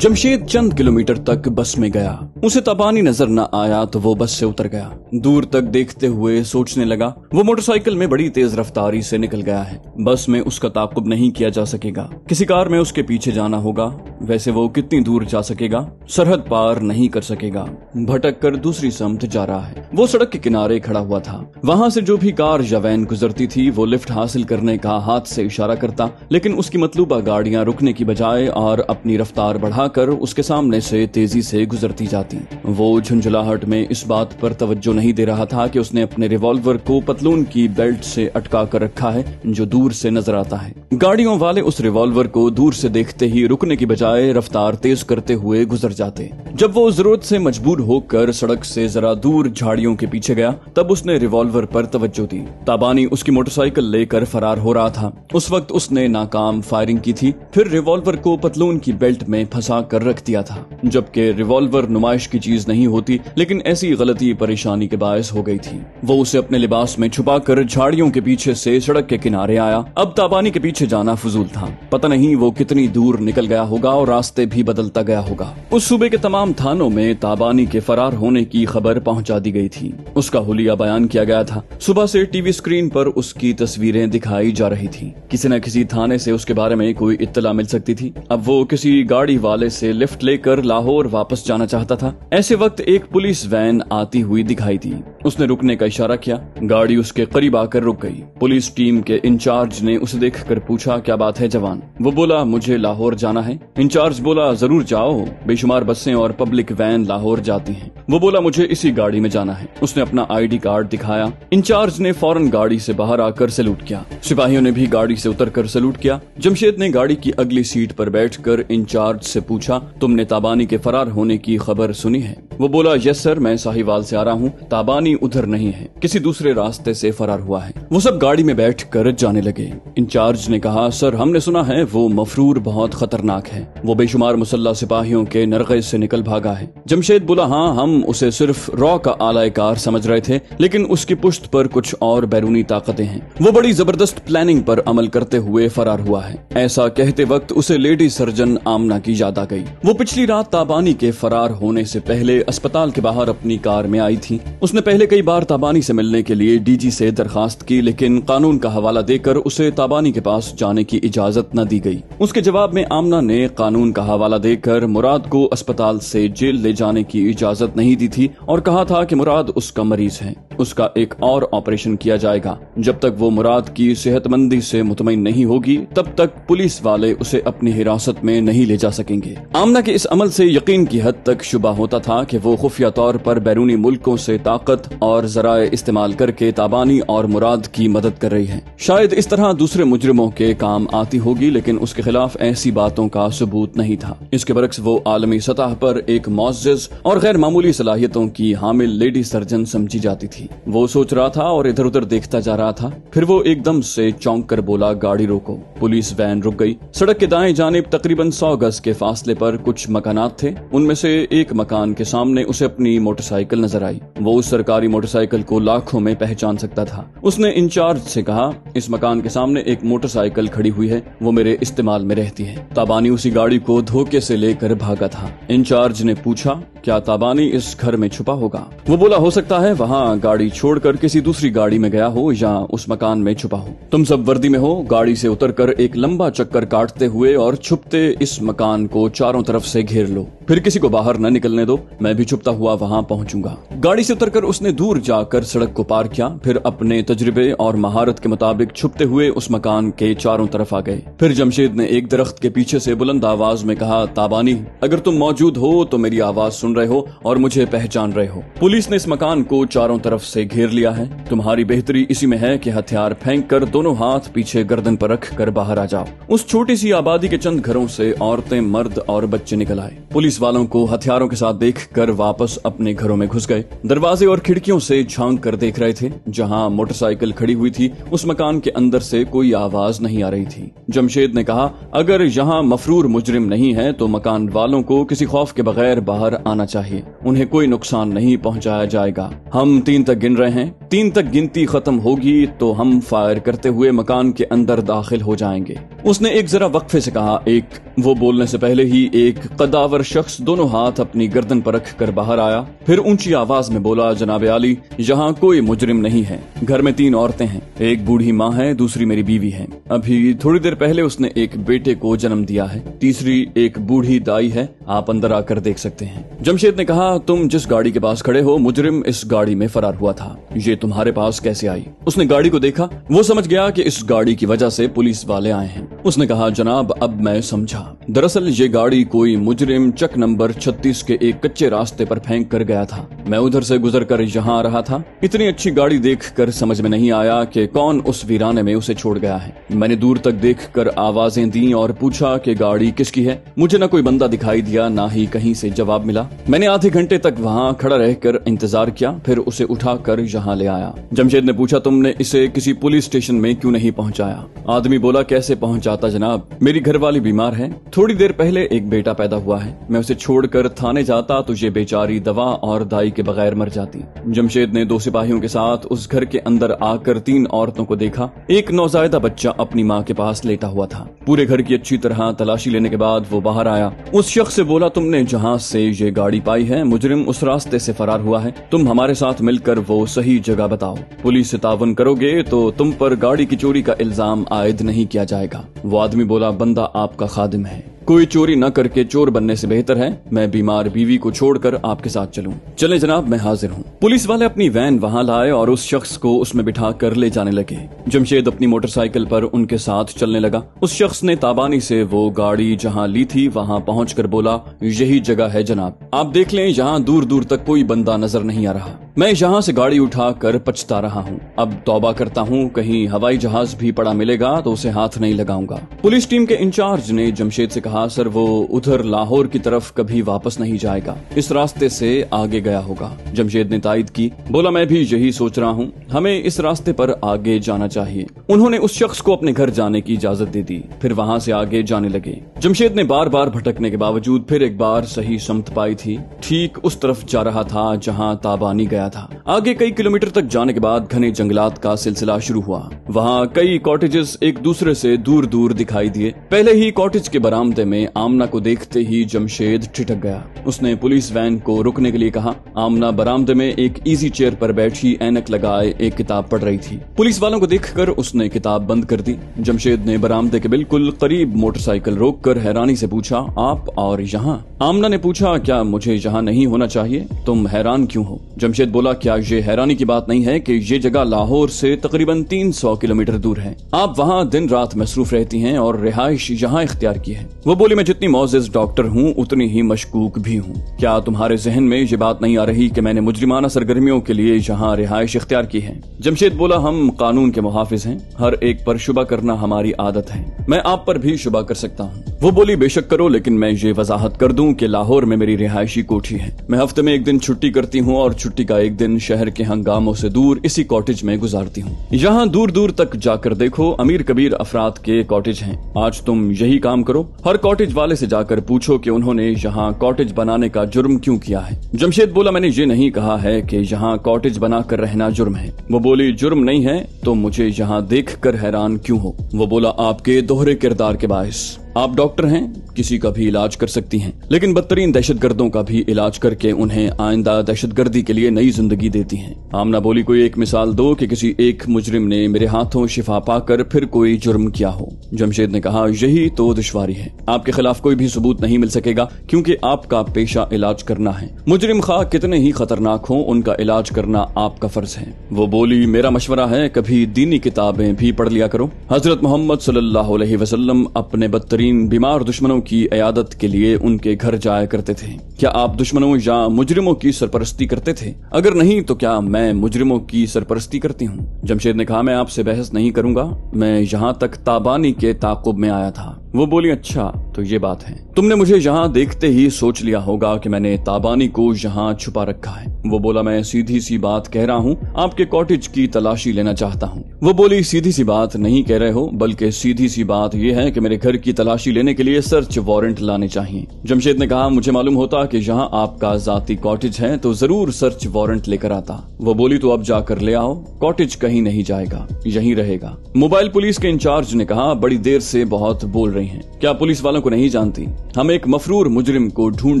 जमशेद चंद kilometre तक बस में गया। उसे ताबानी नजर न आया तो वो बस से उतर गया। दूर तक देखते हुए सोचने लगा, वो मोटरसाइकिल में बड़ी तेज रफ्तारी से निकल गया है। बस में उसका ताकुब नहीं किया जा सकेगा। किसी कार में उसके पीछे जाना होगा। वैसे वो कितनी दूर जा सकेगा? सरहद पार नहीं कर सकेगा। भटक कर दूसरी समत जा रहा है। वो सड़क के किनारे खड़ा हुआ था। वहां से जो भी कार या वैन गुजरती थी वो लिफ्ट हासिल करने का हाथ से इशारा करता, लेकिन उसकी मतलूबा गाड़ियां रुकने की बजाय और अपनी रफ्तार बढ़ाकर उसके सामने से तेजी से गुजरती जाती। वो झुंझलाहट में इस बात पर तवज्जो नहीं दे रहा था कि उसने अपने रिवॉल्वर को पतलून की बेल्ट से अटका कर रखा है जो दूर से नजर आता है। गाड़ियों वाले उस रिवॉल्वर को दूर से देखते ही रुकने की बजाय रफ्तार तेज करते हुए गुजर जाते। जब वो जरूरत से मजबूर होकर सड़क से जरा दूर झाड़ियों के पीछे गया तब उसने रिवॉल्वर पर तवज्जो दी। ताबानी उसकी मोटरसाइकिल लेकर फरार हो रहा था। उस वक्त उसने नाकाम फायरिंग की थी, फिर रिवॉल्वर को पतलून की बेल्ट में फंसा कर रख दिया था। जबकि रिवॉल्वर नुमाइश की चीज नहीं होती, लेकिन ऐसी गलती परेशानी के बायस हो गई थी। वो उसे अपने लिबास में छुपाकर झाड़ियों के पीछे से सड़क के किनारे आया। अब ताबानी के पीछे जाना फजूल था। पता नहीं वो कितनी दूर निकल गया होगा और रास्ते भी बदलता गया होगा। उस सूबे के तमाम थानों में ताबानी के फरार होने की खबर पहुंचा दी गई थी। उसका हुलिया बयान किया गया था। सुबह से टीवी स्क्रीन पर उसकी तस्वीरें दिखाई जा रही थी। किसी न किसी थाने से उसके बारे में कोई इत्तला मिल सकती थी। अब वो किसी गाड़ी वाले से लिफ्ट लेकर लाहौर वापस जाना चाहता था। ऐसे वक्त एक पुलिस वैन आती हुई दिखाई दी। उसने रुकने का इशारा किया। गाड़ी उसके करीब आकर रुक गई। पुलिस टीम के इंचार्ज ने उसे देखकर पूछा, क्या बात है जवान? वो बोला, मुझे लाहौर जाना है। इंचार्ज बोला, जरूर जाओ, बेशुमार बसें और पब्लिक वैन लाहौर जाती हैं। वो बोला, मुझे इसी गाड़ी में जाना है। उसने अपना आईडी कार्ड दिखाया। इंचार्ज ने फौरन गाड़ी से बाहर आकर सैल्यूट किया। सिपाहियों ने भी गाड़ी से उतरकर सैल्यूट किया। जमशेद ने गाड़ी की अगली सीट पर बैठकर इंचार्ज से पूछा, तुमने ताबानी के फरार होने की खबर सुनी है? वो बोला, यस सर, मैं साहिवाल से आ रहा हूँ। ताबानी उधर नहीं है, किसी दूसरे रास्ते से फरार हुआ है। वो सब गाड़ी में बैठकर जाने लगे। इंचार्ज ने कहा, सर हमने सुना है वो मफरूर बहुत खतरनाक है। वो बेशुमार मुसल्ला सिपाहियों के नरगे से निकल भागा है। जमशेद बोला, हाँ, हम उसे सिर्फ रॉ का आलायकार समझ रहे थे, लेकिन उसकी पुश्त पर कुछ और बैरूनी ताकतें हैं। वो बड़ी जबरदस्त प्लानिंग पर अमल करते हुए फरार हुआ है। ऐसा कहते वक्त उसे लेडी सर्जन आमना की याद आ गई। वो पिछली रात ताबानी के फरार होने से पहले अस्पताल के बाहर अपनी कार में आई थी। उसने पहले कई बार ताबानी से मिलने के लिए डीजी से दरखास्त की, लेकिन कानून का हवाला देकर उसे ताबानी के पास जाने की इजाजत न दी गई। उसके जवाब में आमना ने कानून का हवाला देकर मुराद को अस्पताल से जेल ले जाने की इजाजत नहीं दी थी और कहा था कि मुराद उसका मरीज है, उसका एक और ऑपरेशन किया जाएगा। जब तक वो मुराद की सेहतमंदी से मुतमईन नहीं होगी तब तक पुलिस वाले उसे अपनी हिरासत में नहीं ले जा सकेंगे। आमना के इस अमल से यकीन की हद तक शुबा होता था कि वो खुफिया तौर पर बैरूनी मुल्कों से ताकत और जराए इस्तेमाल करके ताबानी और मुराद की मदद कर रही है। शायद इस तरह दूसरे मुजरिमों के काम आती होगी, लेकिन उसके खिलाफ ऐसी बातों का सबूत नहीं था। इसके बरक्स वो आलमी सतह पर एक मुअज़्ज़ज़ और गैर मामूली सलाहियतों की हामिल लेडी सर्जन समझी जाती थी। वो सोच रहा था और इधर उधर देखता जा रहा था। फिर वो एकदम से चौंक कर बोला, गाड़ी रोको। पुलिस वैन रुक गई। सड़क के दाएं जानिब तकरीबन 100 गज के फासले पर कुछ मकानात थे। उनमें से एक मकान के सामने उसे अपनी मोटरसाइकिल नजर आई। वो उस सरकारी मोटरसाइकिल को लाखों में पहचान सकता था। उसने इंचार्ज से कहा, इस मकान के सामने एक मोटरसाइकिल खड़ी हुई है, वो मेरे इस्तेमाल में रहती है। ताबानी उसी गाड़ी को धोखे से लेकर भागा था। इंचार्ज ने पूछा, क्या ताबानी इस घर में छुपा होगा? वो बोला, हो सकता है वहाँ गाड़ी छोड़कर किसी दूसरी गाड़ी में गया हो या उस मकान में छुपा हो। तुम सब वर्दी में हो। गाड़ी से उतरकर एक लंबा चक्कर काटते हुए और छुपते इस मकान को चारों तरफ से घेर लो, फिर किसी को बाहर न निकलने दो। मैं भी छुपता हुआ वहाँ पहुँचूंगा। गाड़ी से उतरकर उसने दूर जाकर सड़क को पार किया। फिर अपने तजुर्बे और महारत के मुताबिक छुपते हुए उस मकान के चारों तरफ आ गए। फिर जमशेद ने एक दरख्त के पीछे से बुलंद आवाज में कहा, ताबानी, अगर तुम मौजूद हो तो मेरी आवाज सुन रहे हो और मुझे पहचान रहे हो। पुलिस ने इस मकान को चारों तरफ से घेर लिया है। तुम्हारी बेहतरी इसी में है कि हथियार फेंक कर दोनों हाथ पीछे गर्दन पर रख कर बाहर आ जाओ। उस छोटी सी आबादी के चंद घरों से औरतें, मर्द और बच्चे निकल आए। पुलिस वालों को हथियारों के साथ देख कर वापस अपने घरों में घुस गए। दरवाजे और खिड़कियों से झांक कर देख रहे थे। जहाँ मोटरसाइकिल खड़ी हुई थी उस मकान के अंदर से कोई आवाज नहीं आ रही थी। जमशेद ने कहा, अगर यहाँ मफरूर मुजरिम नहीं है तो मकान वालों को किसी खौफ के बगैर बाहर आना आना चाहिए। उन्हें कोई नुकसान नहीं पहुंचाया जाएगा। हम 3 तक गिन रहे हैं। 3 तक गिनती खत्म होगी तो हम फायर करते हुए मकान के अंदर दाखिल हो जाएंगे। उसने एक जरा वक्फे से कहा, एक। वो बोलने से पहले ही एक कदावर शख्स दोनों हाथ अपनी गर्दन पर रख कर बाहर आया। फिर ऊंची आवाज में बोला, जनाब आली, यहाँ कोई मुजरिम नहीं है। घर में 3 औरतें हैं। एक बूढ़ी माँ है, दूसरी मेरी बीवी है। अभी थोड़ी देर पहले उसने एक बेटे को जन्म दिया है। तीसरी एक बूढ़ी दाई है। आप अंदर आकर देख सकते हैं। जमशेद ने कहा, तुम जिस गाड़ी के पास खड़े हो, मुजरिम इस गाड़ी में फरार हुआ था। ये तुम्हारे पास कैसे आई? उसने गाड़ी को देखा। वो समझ गया कि इस गाड़ी की वजह से पुलिस वाले आए हैं। उसने कहा, जनाब, अब मैं समझा। दरअसल ये गाड़ी कोई मुजरिम चक नंबर 36 के एक कच्चे रास्ते पर फेंक कर गया था। मैं उधर से गुजर कर यहाँ आ रहा था। इतनी अच्छी गाड़ी देखकर समझ में नहीं आया कि कौन उस वीराने में उसे छोड़ गया है। मैंने दूर तक देखकर आवाजें दी और पूछा कि गाड़ी किसकी है। मुझे न कोई बंदा दिखाई दिया, ना ही कहीं से जवाब मिला। मैंने आधे घंटे तक वहाँ खड़ा रहकर इंतजार किया, फिर उसे उठाकर यहाँ ले आया। जमशेद ने पूछा, तुमने इसे किसी पुलिस स्टेशन में क्यों नहीं पहुँचाया? आदमी बोला, कैसे पहुँचाता जनाब, मेरी घरवाली बीमार है। थोड़ी देर पहले एक बेटा पैदा हुआ है। मैं उसे छोड़कर थाने जाता तो ये बेचारी दवा और दाई के बगैर मर जाती। जमशेद ने 2 सिपाहियों के साथ उस घर के अंदर आकर 3 औरतों को देखा। एक नौजायदा बच्चा अपनी माँ के पास लेटा हुआ था। पूरे घर की अच्छी तरह तलाशी लेने के बाद वो बाहर आया। उस शख्स से बोला, तुमने जहाँ से ये गाड़ी पाई है, मुजरिम उस रास्ते से फरार हुआ है। तुम हमारे साथ मिलकर वो सही जगह बताओ। पुलिस से तावन करोगे तो तुम पर गाड़ी की चोरी का इल्जाम आयद नहीं किया जाएगा। वो आदमी बोला, बंदा आपका खादिम है। कोई चोरी न करके चोर बनने से बेहतर है मैं बीमार बीवी को छोड़कर आपके साथ चलूं। चले जनाब, मैं हाजिर हूं। पुलिस वाले अपनी वैन वहां लाए और उस शख्स को उसमें बिठा कर ले जाने लगे। जमशेद अपनी मोटरसाइकिल पर उनके साथ चलने लगा। उस शख्स ने ताबानी से वो गाड़ी जहां ली थी वहां पहुंचकर बोला, यही जगह है जनाब, आप देख लें। यहाँ दूर दूर तक कोई बंदा नजर नहीं आ रहा। मैं यहाँ से गाड़ी उठा कर पछता रहा हूँ। अब तौबा करता हूँ, कहीं हवाई जहाज भी पड़ा मिलेगा तो उसे हाथ नहीं लगाऊंगा। पुलिस टीम के इंचार्ज ने जमशेद से कहा, सर वो उधर लाहौर की तरफ कभी वापस नहीं जाएगा, इस रास्ते से आगे गया होगा। जमशेद ने तायद की, बोला, मैं भी यही सोच रहा हूँ, हमें इस रास्ते पर आगे जाना चाहिए। उन्होंने उस शख्स को अपने घर जाने की इजाजत दे दी। फिर वहाँ से आगे जाने लगे। जमशेद ने बार बार भटकने के बावजूद फिर एक बार सही समत पाई थी। ठीक उस तरफ जा रहा था जहाँ ताबानी गया था। आगे कई किलोमीटर तक जाने के बाद घने जंगलात का सिलसिला शुरू हुआ। वहाँ कई कॉटेजेस एक दूसरे से दूर दूर दिखाई दिए। पहले ही कॉटेज के बरामदे में आमना को देखते ही जमशेद ठिठक गया। उसने पुलिस वैन को रुकने के लिए कहा। आमना बरामदे में एक इजी चेयर पर बैठी ऐनक लगाए एक किताब पढ़ रही थी। पुलिस वालों को देखकर उसने किताब बंद कर दी। जमशेद ने बरामदे के बिल्कुल करीब मोटरसाइकिल रोककर हैरानी से पूछा, आप और यहाँ? आमना ने पूछा, क्या मुझे यहाँ नहीं होना चाहिए? तुम हैरान क्यों हो? जमशेद बोला, क्या ये हैरानी की बात नहीं है कि ये जगह लाहौर से तकरीबन 300 किलोमीटर दूर है। आप वहाँ दिन रात मसरूफ रहती हैं और रिहाइश यहाँ इख्तियार की है। वो बोली, मैं जितनी मौजिज डॉक्टर हूँ उतनी ही मशकूक भी हूँ। क्या तुम्हारे जहन में ये बात नहीं आ रही कि मैंने मुजरिमाना सरगर्मियों के लिए यहाँ रिहाइश इख्तियार की है? जमशेद बोला, हम कानून के मुहाफिज हैं, हर एक पर शुबा करना हमारी आदत है। मैं आप पर भी शुबा कर सकता हूँ। वो बोली, बेशक करो, लेकिन मैं ये वजाहत कर दूं कि लाहौर में मेरी रिहायशी कोठी है। मैं हफ्ते में 1 दिन छुट्टी करती हूँ और छुट्टी का 1 दिन शहर के हंगामों से दूर इसी कॉटेज में गुजारती हूँ। यहाँ दूर दूर तक जाकर देखो, अमीर कबीर अफराद के कॉटेज हैं। आज तुम यही काम करो, हर कॉटेज वाले से जाकर पूछो कि उन्होंने यहाँ कॉटेज बनाने का जुर्म क्यों किया है। जमशेद बोला, मैंने ये नहीं कहा है कि यहाँ कॉटेज बनाकर रहना जुर्म है। वो बोली, जुर्म नहीं है तो मुझे यहाँ देख कर हैरान क्यों हो? वो बोला, आपके दोहरे किरदार के बायस। आप डॉक्टर हैं, किसी का भी इलाज कर सकती हैं, लेकिन बदतरीन दहशतगर्दों का भी इलाज करके उन्हें आइंदा दहशतगर्दी के लिए नई जिंदगी देती हैं। आमना बोली, कोई एक मिसाल दो कि किसी एक मुजरिम ने मेरे हाथों शिफा पाकर फिर कोई जुर्म किया हो। जमशेद ने कहा, यही तो दुश्वारी है, आपके खिलाफ कोई भी सबूत नहीं मिल सकेगा क्योंकि आपका पेशा इलाज करना है। मुजरिम खा कितने ही खतरनाक हो, उनका इलाज करना आपका फर्ज है। वो बोली, मेरा मशवरा है कभी दीनी किताबें भी पढ़ लिया करो। हजरत मोहम्मद सल्लल्लाहु अलैहि वसल्लम अपने बदतरीन बीमार दुश्मनों की इयादत के लिए उनके घर जाया करते थे। क्या आप दुश्मनों या मुजरिमों की सरपरस्ती करते थे? अगर नहीं तो क्या मैं मुजरिमों की सरपरस्ती करती हूँ? जमशेद ने कहा, मैं आपसे बहस नहीं करूंगा, मैं यहाँ तक ताबानी के ताकुब में आया था। वो बोली, अच्छा तो ये बात है। तुमने मुझे यहाँ देखते ही सोच लिया होगा कि मैंने ताबानी को यहाँ छुपा रखा है। वो बोला, मैं सीधी सी बात कह रहा हूँ, आपके कॉटेज की तलाशी लेना चाहता हूँ। वो बोली, सीधी सी बात नहीं कह रहे हो, बल्कि सीधी सी बात यह है कि मेरे घर की तलाशी लेने के लिए सर्च वारंट लाने चाहिए। जमशेद ने कहा, मुझे मालूम होता कि यहाँ आपका जाती कॉटेज है तो जरूर सर्च वारंट लेकर आता। वो बोली, तो अब जाकर ले आओ, कॉटेज कहीं नहीं जाएगा, यहीं रहेगा। मोबाइल पुलिस के इंचार्ज ने कहा, बड़ी देर से बहुत बोल रही हैं, क्या पुलिस वालों को नहीं जानती? हम एक मफरूर मुजरिम को ढूंढ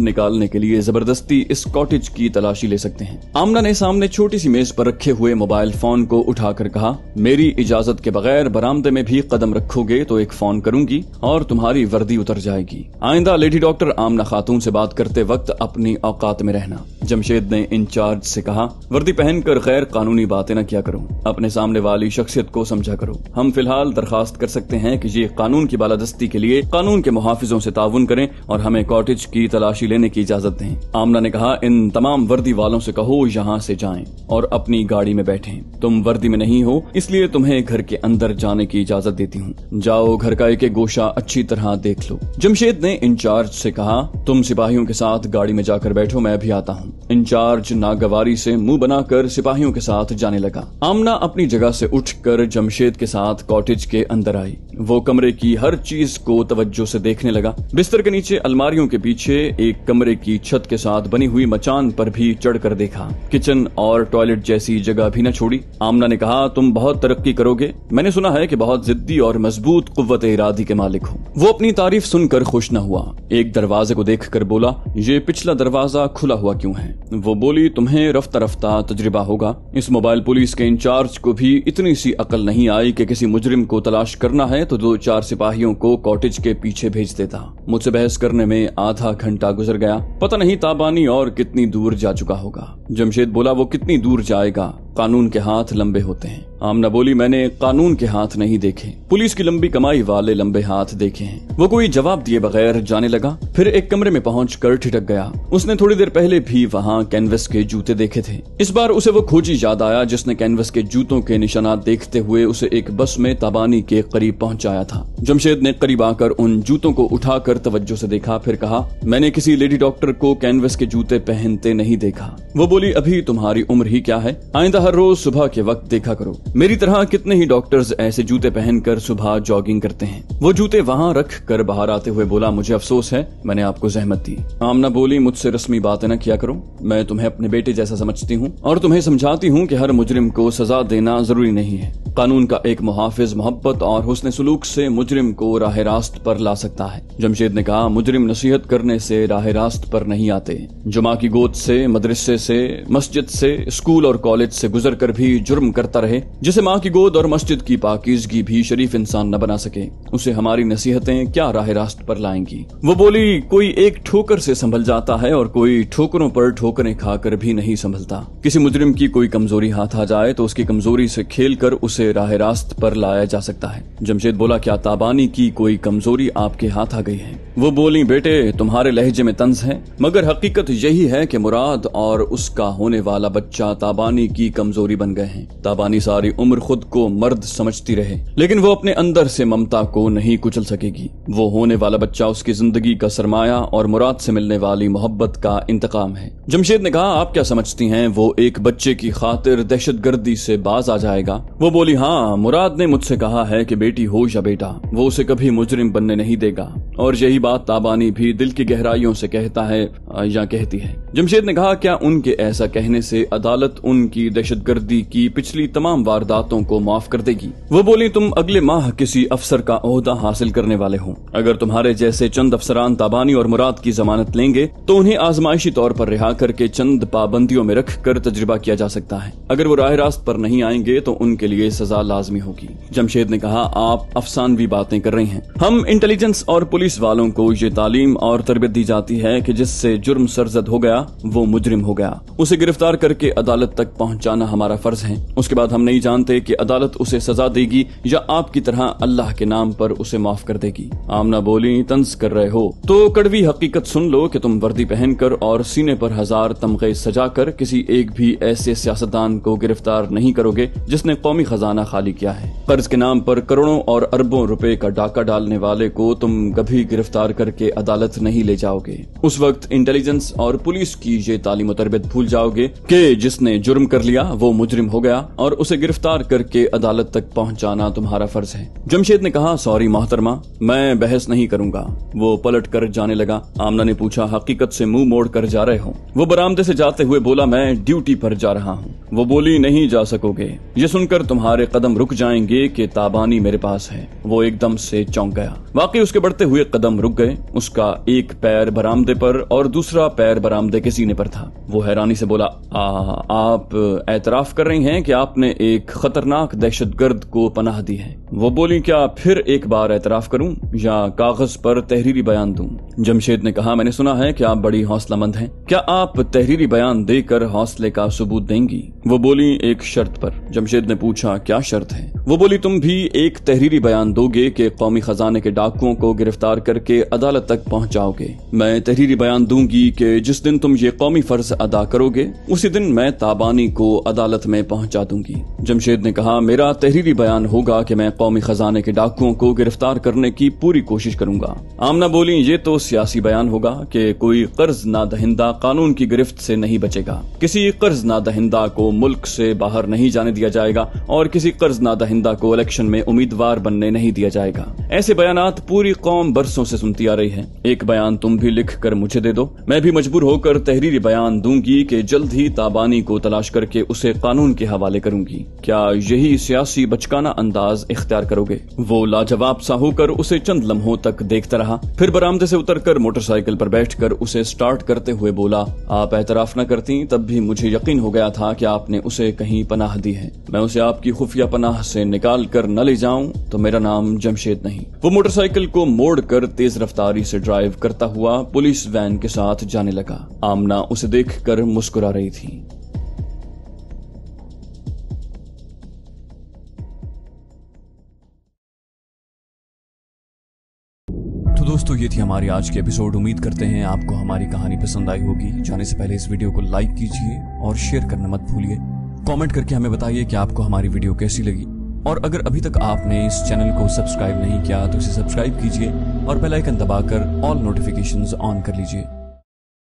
निकालने के लिए जबरदस्ती इस कॉटेज की तलाशी ले सकते हैं। आमना ने सामने छोटी सी मेज पर रखे हुए मोबाइल फोन को उठाकर कहा, मेरी इजाजत के बगैर बरामदे में भी कदम रखोगे तो एक फोन करूंगी और तुम्हारी वर्दी उतर जाएगी। आइंदा लेडी डॉक्टर आमना खातून से बात करते वक्त अपनी औकात में रहना। जमशेद ने इंचार्ज से कहा, वर्दी पहनकर गैर कानूनी बातें न किया करो, अपने सामने वाली शख्सियत को समझा करो। हम फिलहाल दरखास्त कर सकते हैं कि ये कानून की बालादस्ती के लिए कानून के मुहाफिजों से ताउन करें और हमें कॉटेज की तलाशी लेने की इजाजत दें। आमना ने कहा, इन तमाम वर्दी वालों से कहो यहाँ से जाएं और अपनी गाड़ी में बैठें। तुम वर्दी में नहीं हो, इसलिए तुम्हें घर के अंदर जाने की इजाजत देती हूँ। जाओ, घर का एक एक गोशा अच्छी तरह देख लो। जमशेद ने इंचार्ज से कहा, तुम सिपाहियों के साथ गाड़ी में जाकर बैठो, मैं भी आता हूँ। इंचार्ज नागवारी से मुंह बनाकर सिपाहियों के साथ जाने लगा। आमना अपनी जगह से उठकर जमशेद के साथ कॉटेज के अंदर आई। वो कमरे की हर चीज को तवज्जो से देखने लगा। बिस्तर के नीचे अलमारियों के पीछे एक कमरे की छत के साथ बनी हुई मचान पर भी चढ़कर देखा। किचन और टॉयलेट जैसी जगह भी न छोड़ी। आमना ने कहा, तुम बहुत तरक्की करोगे, मैंने सुना है कि बहुत जिद्दी और मजबूत कुव्वत इरादी के मालिक हो। वो अपनी तारीफ सुनकर खुश न हुआ। एक दरवाजे को देखकर बोला, ये पिछला दरवाजा खुला हुआ क्यों है? वो बोली, तुम्हें रफ्ता रफ्ता तजुर्बा होगा। इस मोबाइल पुलिस के इंचार्ज को भी इतनी सी अकल नहीं आई कि किसी मुजरिम को तलाश करना है तो 2-4 सिपाहियों को कॉटेज के पीछे भेज देता। मुझसे बहस करने में आधा घंटा गुजर गया। पता नहीं ताबानी और कितनी दूर जा चुका होगा। जमशेद बोला, वो कितनी दूर जाएगा, कानून के हाथ लंबे होते हैं। आमना बोली, मैंने कानून के हाथ नहीं देखे, पुलिस की लंबी कमाई वाले लंबे हाथ देखे हैं। वो कोई जवाब दिए बगैर जाने लगा। फिर एक कमरे में पहुंचकर ठिठक गया। उसने थोड़ी देर पहले भी वहां कैनवस के जूते देखे थे। इस बार उसे वो खोजी याद आया जिसने कैनवस के जूतों के निशानात देखते हुए उसे एक बस में ताबानी के करीब पहुंचाया था। जमशेद ने करीब आकर उन जूतों को उठाकर तवज्जो से देखा, फिर कहा, मैंने किसी लेडी डॉक्टर को कैनवस के जूते पहनते नहीं देखा। वो बोली, अभी तुम्हारी उम्र ही क्या है, आइंदा हर रोज सुबह के वक्त देखा करो। मेरी तरह कितने ही डॉक्टर्स ऐसे जूते पहनकर सुबह जॉगिंग करते हैं। वो जूते वहाँ रख कर बाहर आते हुए बोला, मुझे अफसोस है मैंने आपको जहमत दी। आमना बोली, मुझसे रस्मी बातें न किया करो, मैं तुम्हें अपने बेटे जैसा समझती हूँ और तुम्हें समझाती हूँ कि हर मुजरिम को सजा देना जरूरी नहीं है। कानून का एक मुहाफिज मोहब्बत और हुस्न सुलूक से मुजरिम को राह रास्त पर ला सकता है। जमशेद ने कहा, मुजरिम नसीहत करने से राह रास्त पर नहीं आते। जुमा की गोद से, मदरसे से, मस्जिद से, स्कूल और कॉलेज से गुजर कर भी जुर्म करता रहे, जिसे माँ की गोद और मस्जिद की पाकीज़गी भी शरीफ इंसान न बना सके, उसे हमारी नसीहतें क्या राह रास्त पर लाएंगी। वो बोली, कोई एक ठोकर से संभल जाता है और कोई ठोकरों पर ठोकरें खाकर भी नहीं संभलता। किसी मुजरिम की कोई कमजोरी हाथ आ जाए तो उसकी कमजोरी से खेलकर उसे राह रास्त पर लाया जा सकता है। जमशेद बोला, क्या ताबानी की कोई कमजोरी आपके हाथ आ गई है? वो बोली, बेटे तुम्हारे लहजे में तंज है, मगर हकीकत यही है कि मुराद और उसका होने वाला बच्चा ताबानी की कमजोरी बन गए हैं। ताबानी सारी उम्र खुद को मर्द समझती रहे, लेकिन वो अपने अंदर से ममता को नहीं कुचल सकेगी। वो होने वाला बच्चा उसकी जिंदगी का सरमाया और मुराद से मिलने वाली मोहब्बत का इंतकाम है। जमशेद ने कहा, आप क्या समझती हैं वो एक बच्चे की खातिर दहशतगर्दी से बाज आ जाएगा? वो बोली, हाँ, मुराद ने मुझसे कहा है कि बेटी हो या बेटा, वो उसे कभी मुजरिम बनने नहीं देगा, और यही बात ताबानी भी दिल की गहराइयों से कहता है या कहती है। जमशेद ने कहा, क्या उनके ऐसा कहने से अदालत उनकी दहशतगर्दी की पिछली तमाम वारदातों को माफ कर देगी? वो बोली, तुम अगले माह किसी अफसर का ओहदा हासिल करने वाले हो। अगर तुम्हारे जैसे चंद अफसरान ताबानी और मुराद की जमानत लेंगे तो उन्हें आजमाइशी तौर पर रिहा करके चंद पाबंदियों में रख कर तजुर्बा किया जा सकता है। अगर वो राह रास्त पर नहीं आएंगे तो उनके लिए सजा लाजमी होगी। जमशेद ने कहा, आप अफसानवी बातें कर रही हैं। हम इंटेलिजेंस और पुलिस पुलिस वालों को ये तालीम और तरबियत दी जाती है कि जिससे जुर्म सरजद हो गया वो मुजरिम हो गया, उसे गिरफ्तार करके अदालत तक पहुंचाना हमारा फर्ज है। उसके बाद हम नहीं जानते कि अदालत उसे सजा देगी या आपकी तरह अल्लाह के नाम पर उसे माफ कर देगी। आमना बोली, तंज कर रहे हो तो कड़वी हकीकत सुन लो कि तुम वर्दी पहनकर और सीने पर 1000 तमगे सजाकर किसी एक भी ऐसे सियासतदान को गिरफ्तार नहीं करोगे जिसने कौमी खजाना खाली किया है। कर्ज के नाम पर करोड़ों और अरबों रुपए का डाका डालने वाले को तुम कभी गिरफ्तार करके अदालत नहीं ले जाओगे। उस वक्त इंटेलिजेंस और पुलिस की ये तालीम तरबियत भूल जाओगे कि जिसने जुर्म कर लिया वो मुजरिम हो गया और उसे गिरफ्तार करके अदालत तक पहुंचाना तुम्हारा फर्ज है। जमशेद ने कहा, सॉरी मोहतरमा, मैं बहस नहीं करूंगा। वो पलट कर जाने लगा। आमना ने पूछा, हकीकत से मुंह मोड़ कर जा रहे हो? वो बरामदे से जाते हुए बोला, मैं ड्यूटी पर जा रहा हूँ। वो बोली, नहीं जा सकोगे, ये सुनकर तुम्हारे कदम रुक जाएंगे कि ताबानी मेरे पास है। वो एकदम से चौंक गया। वाकई उसके बढ़ते हुए कदम रुक गए। उसका एक पैर बरामदे पर और दूसरा पैर बरामदे के सीने पर था। वो हैरानी से बोला, आप एतराफ कर रही हैं कि आपने एक खतरनाक दहशतगर्द को पनाह दी है? वो बोली, क्या फिर एक बार एतराफ करूं या कागज पर तहरीरी बयान दूं? जमशेद ने कहा, मैंने सुना है कि आप बड़ी हौसलामंद हैं, क्या आप तहरीरी बयान देकर हौसले का सबूत देंगी? वो बोली, एक शर्त पर। जमशेद ने पूछा, क्या शर्त है? वो बोली, तुम भी एक तहरीरी बयान दोगे कि कौमी खजाने के डाकुओं को गिरफ्तार करके अदालत तक पहुंचाओगे। मैं तहरीरी बयान दूंगी कि जिस दिन तुम ये कौमी फर्ज अदा करोगे उसी दिन मैं ताबानी को अदालत में पहुंचा दूंगी। जमशेद ने कहा, मेरा तहरीरी बयान होगा कि मैं कौमी खजाने के डाकुओं को गिरफ्तार करने की पूरी कोशिश करूंगा। आमना बोली, ये तो सियासी बयान होगा कि कोई कर्ज ना दहिंदा कानून की गिरफ्त से नहीं बचेगा, किसी कर्ज ना दहिंदा को मुल्क से बाहर नहीं जाने दिया जाएगा और किसी कर्ज ना दहिंदा को इलेक्शन में उम्मीदवार बनने नहीं दिया जाएगा। ऐसे बयानात पूरी कौम बरसों से सुनती आ रही है। एक बयान तुम भी लिख कर मुझे दे दो, मैं भी मजबूर होकर तहरीरी बयान दूंगी कि जल्द ही ताबानी को तलाश करके उसे कानून के हवाले करूंगी। क्या यही सियासी बचकाना अंदाज इख्तियार करोगे? वो लाजवाब सा होकर उसे चंद लम्हों तक देखता रहा, फिर बरामदे से उतरकर मोटरसाइकिल पर बैठकर उसे स्टार्ट करते हुए बोला, आप एतराफ न करती तब भी मुझे यकीन हो गया था कि आपने उसे कहीं पनाह दी है। मैं उसे आपकी खुफिया पनाह से निकाल कर न ले जाऊं तो मेरा नाम जमशेद नहीं। वो मोटरसाइकिल को मोड़कर तेज रफ्तारी से ड्राइव करता हुआ पुलिस वैन के साथ जाने लगा। आमना उसे देखकर मुस्कुरा रही थी। तो दोस्तों, ये थी हमारी आज की एपिसोड। उम्मीद करते हैं आपको हमारी कहानी पसंद आई होगी। जाने से पहले इस वीडियो को लाइक कीजिए और शेयर करना मत भूलिए। कमेंट करके हमें बताइए कि आपको हमारी वीडियो कैसी लगी, और अगर अभी तक आपने इस चैनल को सब्सक्राइब नहीं किया तो इसे सब्सक्राइब कीजिए और बेल आइकन दबाकर ऑल नोटिफिकेशंस ऑन कर लीजिए।